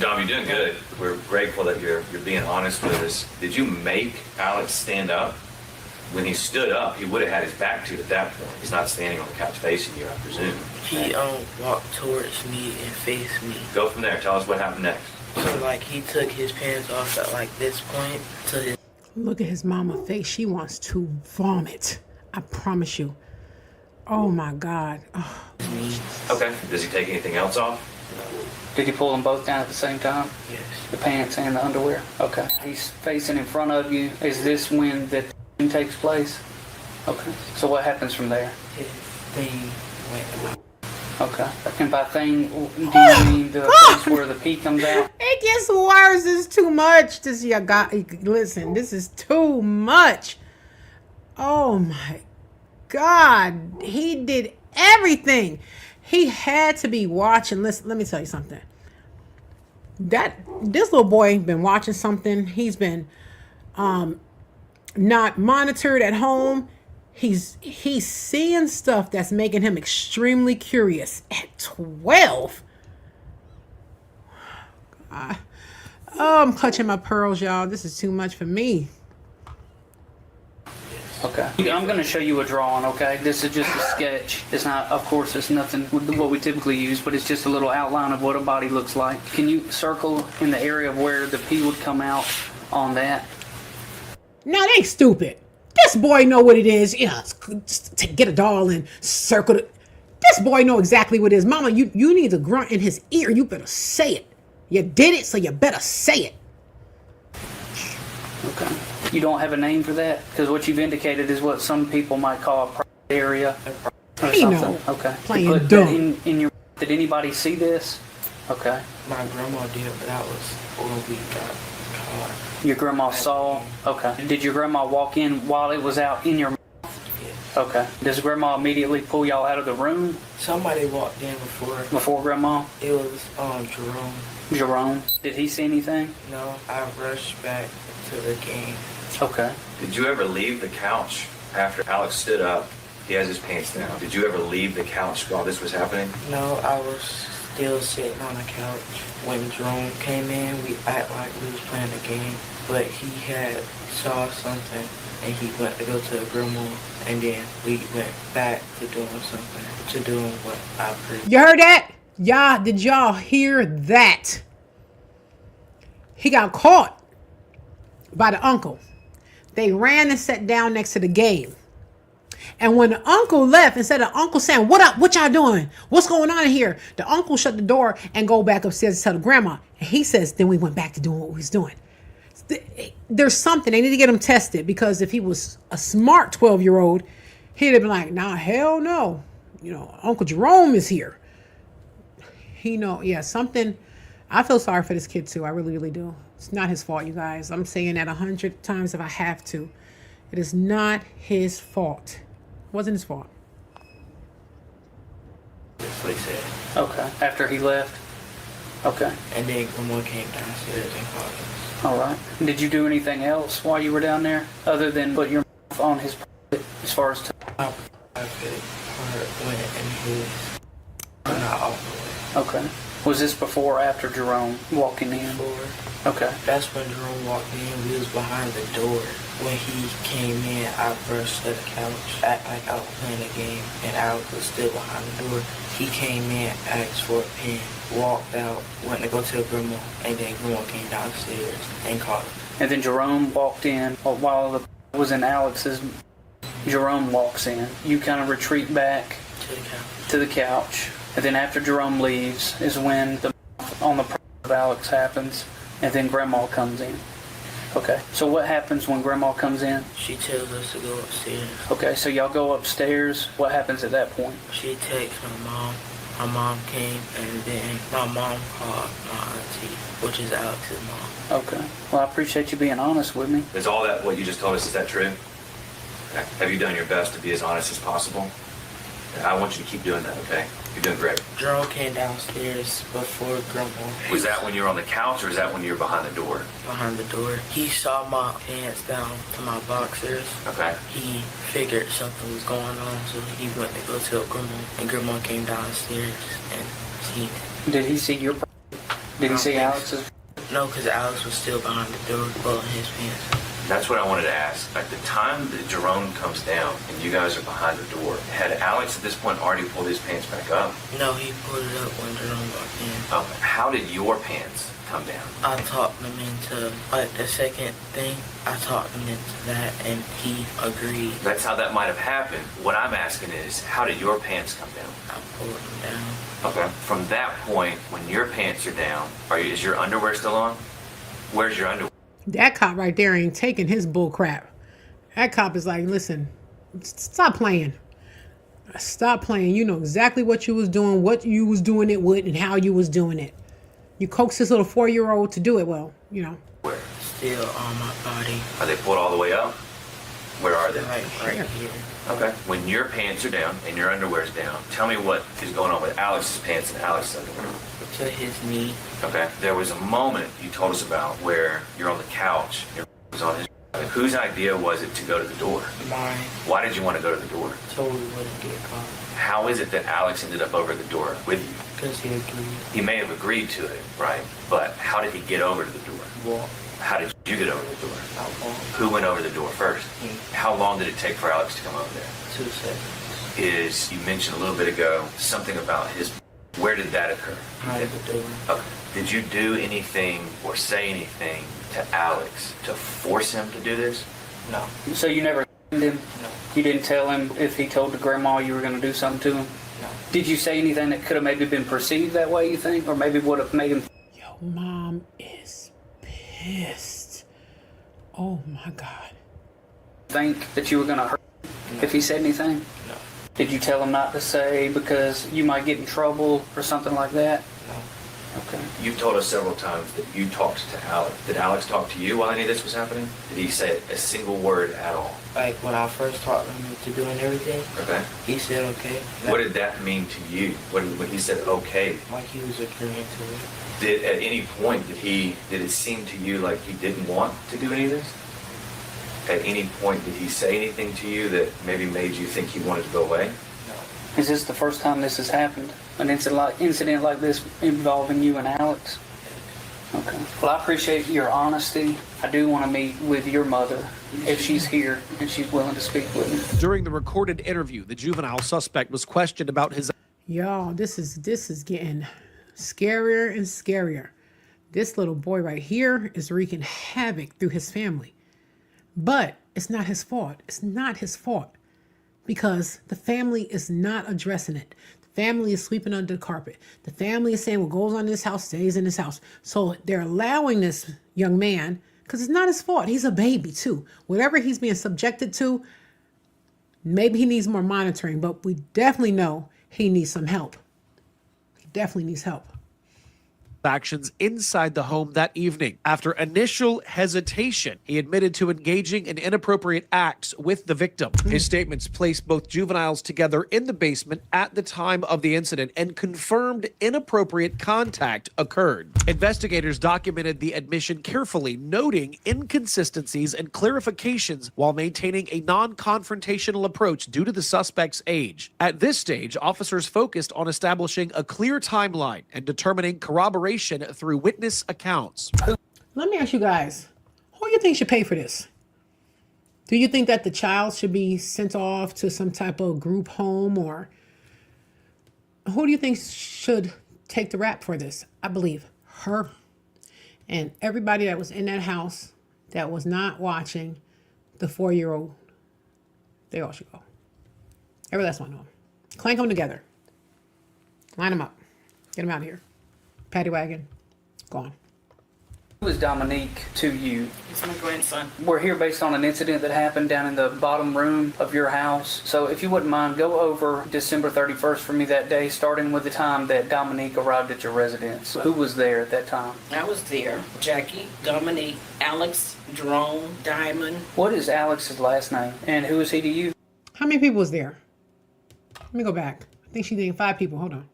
Dom, you're doing good. We're grateful that you're being honest with us. Did you make Alex stand up? When he stood up, he would have had his back to you at that point. He's not standing on the couch facing you, I presume. He walked towards me and faced me. Go from there. Tell us what happened next. So like he took his pants off at like this point to his. Look at his mama face. She wants to vomit. I promise you. Oh, my God. Oh. Okay. Does he take anything else off? Did you pull them both down at the same time? Yes. The pants and the underwear? Okay. He's facing in front of you. Is this when the thing takes place? Okay. So what happens from there? His thing went out. Okay. And by thing, do you mean the place where the pee comes out? It gets worse. It's too much. Listen, this is too much. Oh my God. He did everything. He had to be watching. Listen, let me tell you something. This little boy been watching something. He's been not monitored at home. He's seeing stuff that's making him extremely curious at 12. I'm clutching my pearls, y'all. This is too much for me. Okay. I'm going to show you a drawing, okay? This is just a sketch. It's not, of course, it's nothing what we typically use, but it's just a little outline of what a body looks like. Can you circle in the area of where the pee would come out on that? Now, they stupid. This boy know what it is. Yeah, to get a doll and circle it. This boy know exactly what it is. Mama, you need to grunt in his ear. You better say it. You did it, so you better say it. Okay. You don't have a name for that? Because what you've indicated is what some people might call a private area or He something. know. Okay. Playing You put dumb. that in your, did anybody see this? Okay. My grandma did, but that was when we got caught. Your grandma saw? Okay. Did your grandma walk in while it was out in your mouth? Okay. Does grandma immediately pull y'all out of the room Somebody walked in before grandma? It was Jerome. Jerome? Did he see anything? No, I rushed back to the game. Okay. Did you ever leave the couch after Alex stood up? He has his pants down. Did you ever leave the couch while this was happening? No, I was still sitting on the couch. When Jerome came in, we act like we was playing a game, but he had saw something and he went to go to the grandma, and then we went back to doing something, to doing what I preached. You heard that? Did y'all hear that? He got caught by the uncle. They ran and sat down next to the game. And when the uncle left, instead of uncle saying, "What up? What y'all doing? What's going on in here?" The uncle shut the door and go back upstairs to tell the grandma. And he says, then we went back to doing what we was doing. There's something. They need to get him tested, because if he was a smart 12-year-old, he'd have been like, nah, hell no. Uncle Jerome is here. Something. I feel sorry for this kid too. I really, really do. It's not his fault, you guys. I'm saying that 100 times if I have to. It is not his fault. It wasn't his fault. That's what he said. Okay. After he left? Okay. And then grandma came downstairs and called us. All right. Did you do anything else while you were down there other than put your mouth on his as far as My private part went in his, but not all the way. Okay. Was this before or after Jerome walking in? Before. Okay. That's when Jerome walked in. We was behind the door. When he came in, I rushed to the couch, act like I was playing a game, and Alex was still behind the door. He came in, asked for a pen, walked out, went to go to grandma, and then grandma came downstairs and called him. And then Jerome walked in while the was in Alex's. Jerome walks in. You kind of retreat back to the couch. And then after Jerome leaves is when the on the of Alex happens, and then grandma comes in. Okay, so what happens when grandma comes in? She tells us to go upstairs. Okay, so y'all go upstairs. What happens at that point? She texts my mom. My mom came, and then my mom called my auntie, which is Alex's mom. Okay, well, I appreciate you being honest with me. Is all that what you just told us, is that true? Have you done your best to be as honest as possible? I want you to keep doing that, okay? You're doing great. Jerome came downstairs before grandma. Was that when you were on the couch, or is that when you were behind the door? Behind the door. He saw my pants down to my boxers. Okay. He figured something was going on, so he went to go tell grandma, and grandma came downstairs and seen it. Did he see your? Did he see Alex's? No, because Alex was still behind the door, pulling his pants. That's what I wanted to ask. At the time that Jerome comes down and you guys are behind the door, had Alex at this point already pulled his pants back up? No, he pulled it up when Jerome walked in. How did your pants come down? I talked him into, the second thing, I talked him into that, and he agreed. That's how that might have happened. What I'm asking is, how did your pants come down? I pulled them down. Okay. From that point, when your pants are down, is your underwear still on? Where's your underwear? That cop right there ain't taking his bull crap. That cop is like, listen, stop playing. Stop playing. You know exactly what you was doing it with, and how you was doing it. You coaxed this little 4-year-old to do it. Well, you know. Where? Still on my body. Are they pulled all the way up? Where are they? Like right here. Okay. When your pants are down and your underwear's down, tell me what is going on with Alex's pants and Alex's underwear. To his knee. Okay. There was a moment you told us about where you're on the couch, your was on his. Whose idea was it to go to the door? Mine. Why did you want to go to the door? Totally wouldn't get caught. How is it that Alex ended up over the door with you? Because he agreed. He may have agreed to it, right? But how did he get over to the door? Walk. How did you get over the door? I walk. Who went over the door first? Me. How long did it take for Alex to come over there? 2 seconds. You mentioned a little bit ago something about where did that occur? Out of the door. Okay. Did you do anything or say anything to Alex to force him to do this? No. So you never him? No. You didn't tell him if he told the grandma you were going to do something to him? No. Did you say anything that could have maybe been perceived that way, you think? Or maybe would have made him... Yo, mom is pissed. Oh my God. think that you were going to hurt him if he said anything? No. Did you tell him not to say because you might get in trouble or something like that? No. Okay. You told us several times that you talked to Alex. Did Alex talk to you while any of this was happening? Did he say a single word at all? Like when I first taught him to doing everything, Okay. he said okay. What did that mean to you? When he said okay? Like he was agreeing to it. Did at any point did it seem to you like he didn't want to do any of this? At any point did he say anything to you that maybe made you think he wanted to go away? No. Is this the first time this has happened? An incident like this involving you and Alex? Okay. Well, I appreciate your honesty. I do want to meet with your mother if she's here and she's willing to speak with me. During the recorded interview, the juvenile suspect was questioned about his... Y'all, this is getting scarier and scarier. This little boy right here is wreaking havoc through his family. But it's not his fault. It's not his fault because the family is not addressing it. The family is sweeping under the carpet. The family is saying what goes on in this house stays in this house. So they're allowing this young man, because it's not his fault. He's a baby too. Whatever he's being subjected to, maybe he needs more monitoring, but we definitely know he needs some help. He definitely needs help. Actions inside the home that evening. After initial hesitation, he admitted to engaging in inappropriate acts with the victim. His statements placed both juveniles together in the basement at the time of the incident and confirmed inappropriate contact occurred. Investigators documented the admission carefully, noting inconsistencies and clarifications while maintaining a non-confrontational approach due to the suspect's age. At this stage, officers focused on establishing a clear timeline and determining corroboration through witness accounts. Let me ask you guys, who do you think should pay for this? Do you think that the child should be sent off to some type of group home, or who do you think should take the rap for this? I believe her and everybody that was in that house that was not watching the 4-year-old. They all should go. Every last one of them. Clank them together. Line them up. Get them out of here. Paddy wagon, gone. Who is Dominique to you? He's my grandson. We're here based on an incident that happened down in the bottom room of your house. So if you wouldn't mind, go over December 31st for me that day, starting with the time that Dominique arrived at your residence. Who was there at that time? I was there. Jackie, Dominique, Alex, Jerome, Diamond. What is Alex's last name? And who is he to you? How many people was there? Let me go back. I think she named 5 people. Hold on.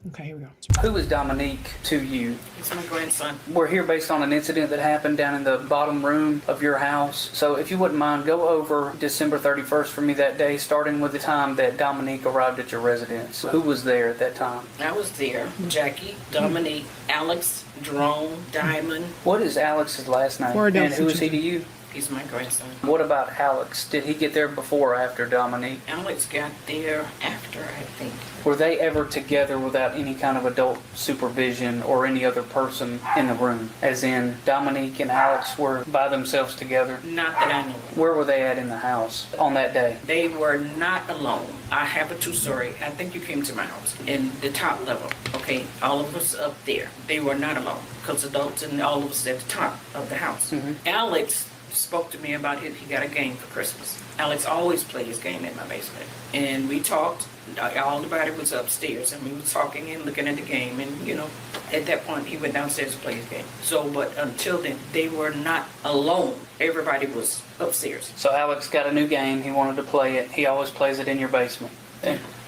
Okay, here we go. Who is Dominique to you? He's my grandson. We're here based on an incident that happened down in the bottom room of your house. So if you wouldn't mind, go over December 31st for me that day, starting with the time that Dominique arrived at your residence. Who was there at that time? I was there. Jackie, Dominique, Alex, Jerome, Diamond. What is Alex's last name? Word And up, who is he to you? He's my grandson. What about Alex? Did he get there before or after Dominique? Alex got there after, I think. Were they ever together without any kind of adult supervision or any other person in the room? As in, Dominique and Alex were by themselves together? Not that I know of. Where were they at in the house on that day? They were not alone. I have a 2-story. I think you came to my house in the top level. Okay, all of us up there. They were not alone because adults and all of us at the top of the house. Alex spoke to me about it. He got a game for Christmas. Alex always played his game in my basement. And we talked. All everybody was upstairs, and we were talking and looking at the game. And, you know, at that point, he went downstairs to play his game. So, but until then, they were not alone. Everybody was upstairs. So Alex got a new game. He wanted to play it. He always plays it in your basement,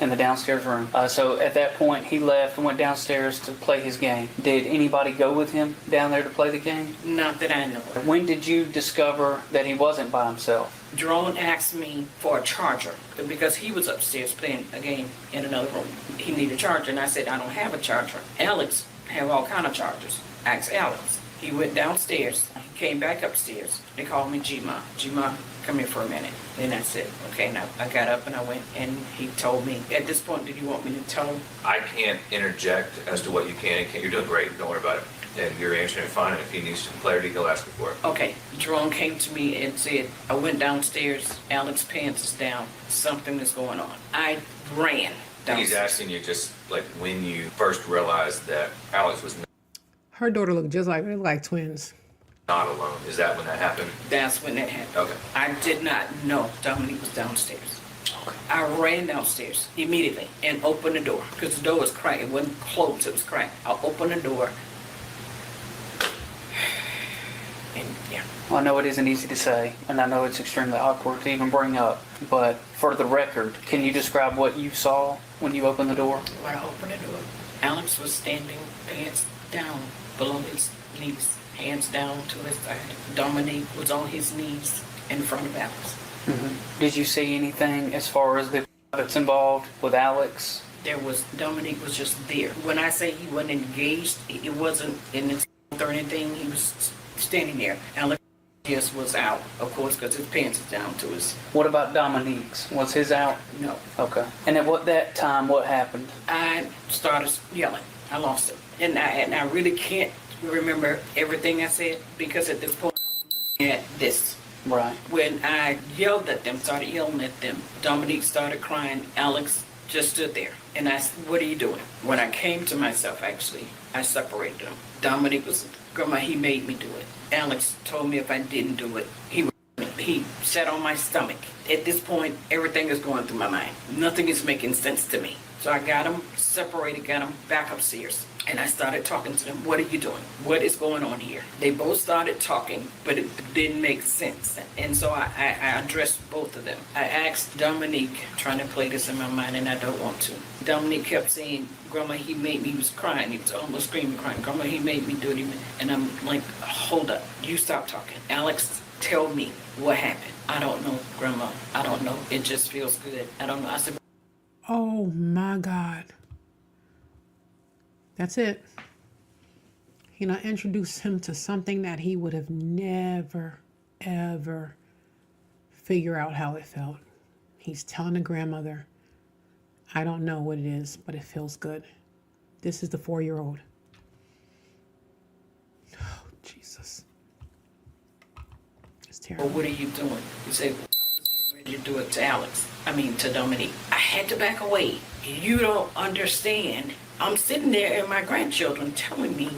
in the downstairs room. So at that point, he left and went downstairs to play his game. Did anybody go with him down there to play the game? Not that I know of. When did you discover that he wasn't by himself? Jerome asked me for a charger because he was upstairs playing a game in another room. He needed a charger, and I said, I don't have a charger. Alex have all kind of chargers. Asked Alex. He went downstairs. He came back upstairs. They called me G-Ma. G-Ma, come here for a minute. Then I said, okay. Now I got up and I went, and he told me, at this point, did you want me to tell him? I can't interject as to what you can and can't. You're doing great. Don't worry about it. And you're answering it fine. And if he needs some clarity, he'll ask me for it. Okay. Jerome came to me and said, I went downstairs. Alex's pants is down. Something is going on. I ran downstairs. He's asking you just like when you first realized that Alex was Her daughter looked just like twins. not alone. Is that when that happened? That's when that happened. Okay. I did not know Dominique was downstairs. Okay. I ran downstairs immediately and opened the door because the door was cracked. It wasn't closed, it was cracked. I opened the door. And yeah. Well, I know it isn't easy to say, and I know it's extremely awkward to even bring up, but for the record, can you describe what you saw when you opened the door? When I opened the door, Alex was standing, pants down below his knees, hands down to his side. Dominique was on his knees in front of Alex. Mm-hmm. Did you see anything as far as the that's involved with Alex? Dominique was just there. When I say he wasn't engaged, it wasn't in his or anything. He was standing there. Alex just was out, of course, because his pants is down to his. What about Dominique's? Was his out? No. Okay. And at that time, what happened? I started yelling. I lost it. And I really can't remember everything I said because at this point, at this. Right. When I yelled at them, started yelling at them, Dominique started crying. Alex just stood there. And I said, what are you doing? When I came to myself, actually, I separated them. Dominique was, Grandma, he made me do it. Alex told me if I didn't do it, he sat on my stomach. At this point, everything is going through my mind. Nothing is making sense to me. So I got them separated, got them back upstairs. And I started talking to them. What are you doing? What is going on here? They both started talking, but it didn't make sense. And so I addressed both of them. I asked Dominique, trying to play this in my mind, and I don't want to. Dominique kept saying, Grandma, he made me, he was crying. He was almost screaming, crying. Grandma, he made me do it. And I'm like, hold up. You stop talking. Alex, tell me what happened. I don't know, Grandma. I don't know. It just feels good. I don't know. I said, Oh my God. That's it. You know, introduce him to something that he would have never, ever figure out how it felt. He's telling the grandmother, I don't know what it is, but it feels good. This is the 4-year-old. Oh, Jesus. It's terrible. well, what are you doing? You say, you do it to Alex. I mean, to Dominique. I had to back away. You don't understand. I'm sitting there and my grandchildren telling me,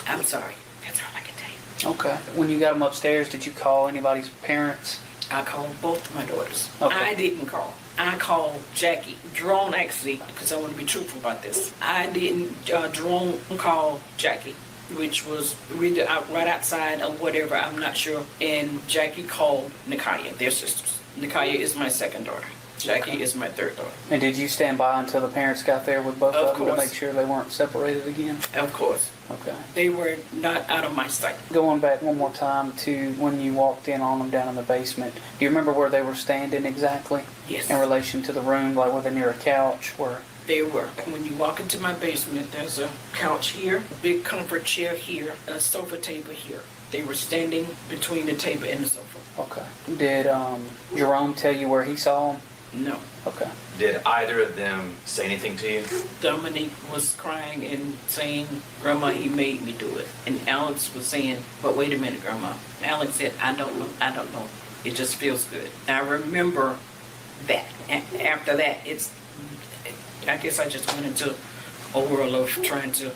I'm sorry. That's all I can tell you. Okay. When you got them upstairs, did you call anybody's parents? I called both of my daughters. Okay. I didn't call. I called Jackie. Jerome actually, because I want to be truthful about this. I didn't, Jerome called Jackie, which was really right outside of whatever, I'm not sure. And Jackie called Nikaya, their sisters. Nikaya is my second daughter. Jackie is my third daughter. And did you stand by until the parents got there with both of them to make sure they weren't separated again? Of course. Okay. They were not out of my sight. Going back one more time to when you walked in on them down in the basement, do you remember where they were standing exactly? Yes. In relation to the room, like were they near a couch? Where? They were. When you walk into my basement, there's a couch here, a big comfort chair here, a sofa table here. They were standing between the table and the sofa. Okay. Did Jerome tell you where he saw them? No. Okay. Did either of them say anything to you? Dominique was crying and saying, Grandma, he made me do it. And Alex was saying, but wait a minute, Grandma. Alex said, I don't know. It just feels good. I remember that. After that, I guess I just went into a world of trying to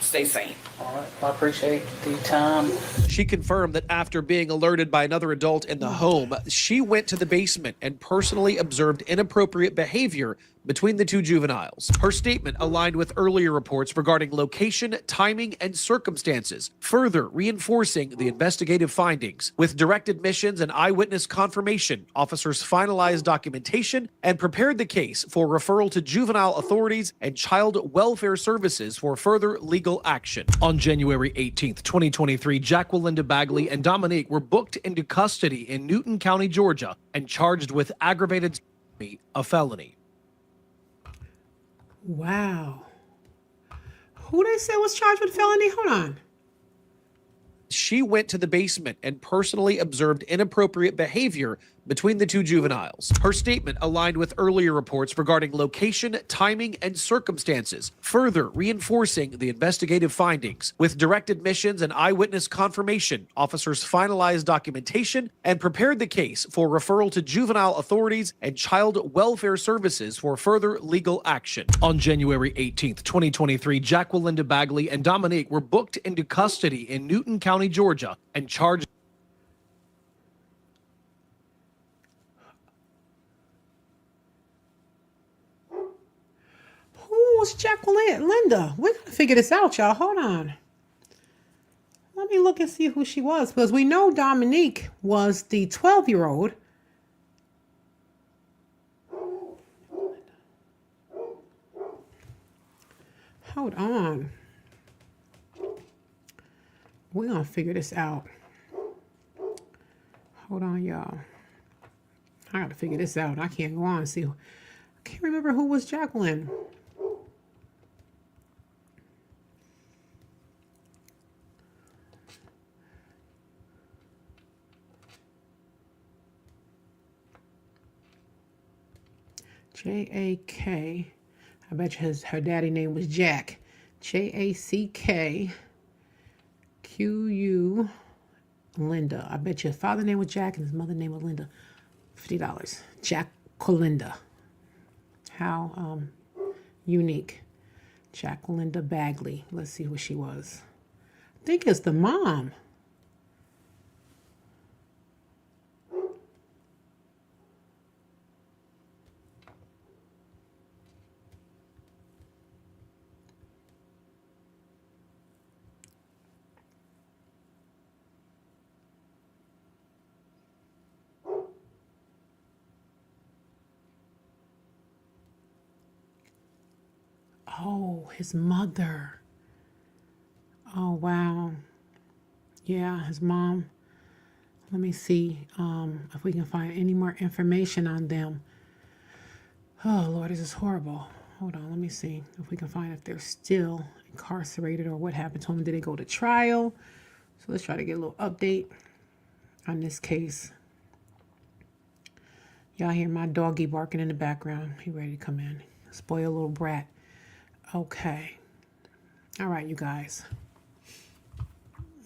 stay sane. All right. Well, I appreciate the time. She confirmed that after being alerted by another adult in the home, she went to the basement and personally observed inappropriate behavior between the two juveniles. Her statement aligned with earlier reports regarding location, timing, and circumstances, further reinforcing the investigative findings. With direct admissions and eyewitness confirmation, officers finalized documentation and prepared the case for referral to juvenile authorities and child welfare services for further legal action. On January 18th, 2023, Jacqueline Bagley and Dominique were booked into custody in Newton County, Georgia, and charged with aggravated a felony. Wow. Who they say was charged with felony? Hold on. She went to the basement and personally observed inappropriate behavior between the two juveniles. Her statement aligned with earlier reports regarding location, timing, and circumstances, further reinforcing the investigative findings. With direct admissions and eyewitness confirmation, officers finalized documentation and prepared the case for referral to juvenile authorities and child welfare services for further legal action. On January 18th, 2023, Jacqueline Bagley and Dominique were booked into custody in Newton County, Georgia, and charged. Who's Jacqueline? Linda. We're going to figure this out, y'all. Hold on. Let me look and see who she was. Because we know Dominique was the 12-year-old. Hold on. We're going to figure this out. Hold on, y'all. I got to figure this out. I can't go on and see. I can't remember who was Jacqueline. J-A-K. I bet you her daddy name was Jack. J-A-C-K-Q-U Linda. I bet your father name was Jack and his mother name was Linda. $50. Jack Colinda. How unique. Jacqueline Bagley. Let's see who she was. I think it's the mom. Oh, his mother. Oh, wow. Yeah, his mom. Let me see if we can find any more information on them. Oh, Lord, this is horrible. Hold on, let me see if we can find if they're still incarcerated or what happened to them. Did they go to trial? So let's try to get a little update on this case. Y'all hear my doggy barking in the background. He ready to come in. Spoiled little brat. Okay. All right, you guys.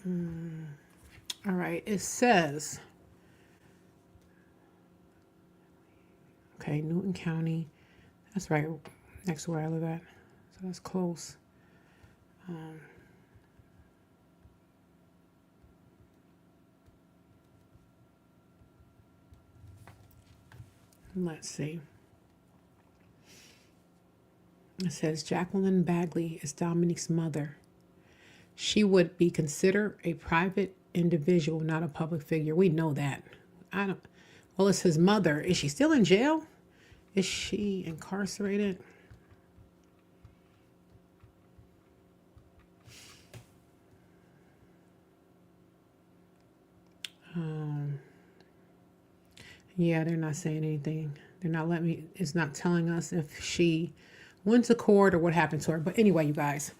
All right, it says, okay, Newton County. That's right next to where I live at. So that's close. Let's see. It says Jacqueline Bagley is Dominique's mother. She would be considered a private individual, not a public figure. We know that. Well, it's his mother. Is she still in jail? Is she incarcerated? Yeah, they're not saying anything. They're not letting me, it's not telling us if she went to court or what happened to her. But anyway, you guys,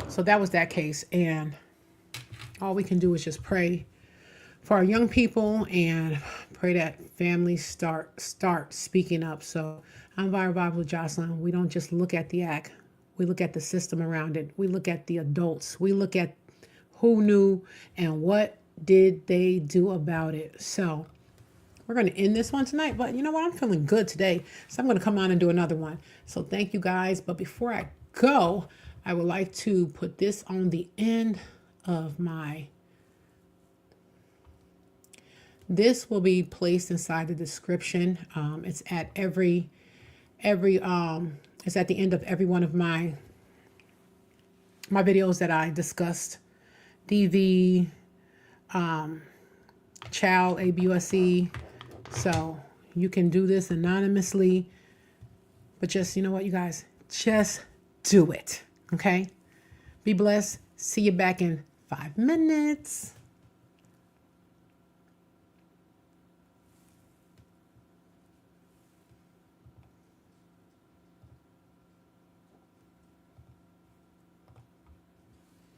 so that was that case. And all we can do is just pray for our young people and pray that families start speaking up. So I'm Viral Vibes with Jocelyn. We don't just look at the act. We look at the system around it. We look at the adults. We look at who knew and what did they do about it. So we're going to end this one tonight, but you know what? I'm feeling good today, so I'm going to come on and do another one. So thank you guys. But before I go, I would like to put this on the end of my, this will be placed inside the description. It's at it's at the end of every one of my videos that I discussed. DV, child abuse. So you can do this anonymously, but just, you know what, you guys, just do it. Okay. Be blessed. See you back in 5 minutes.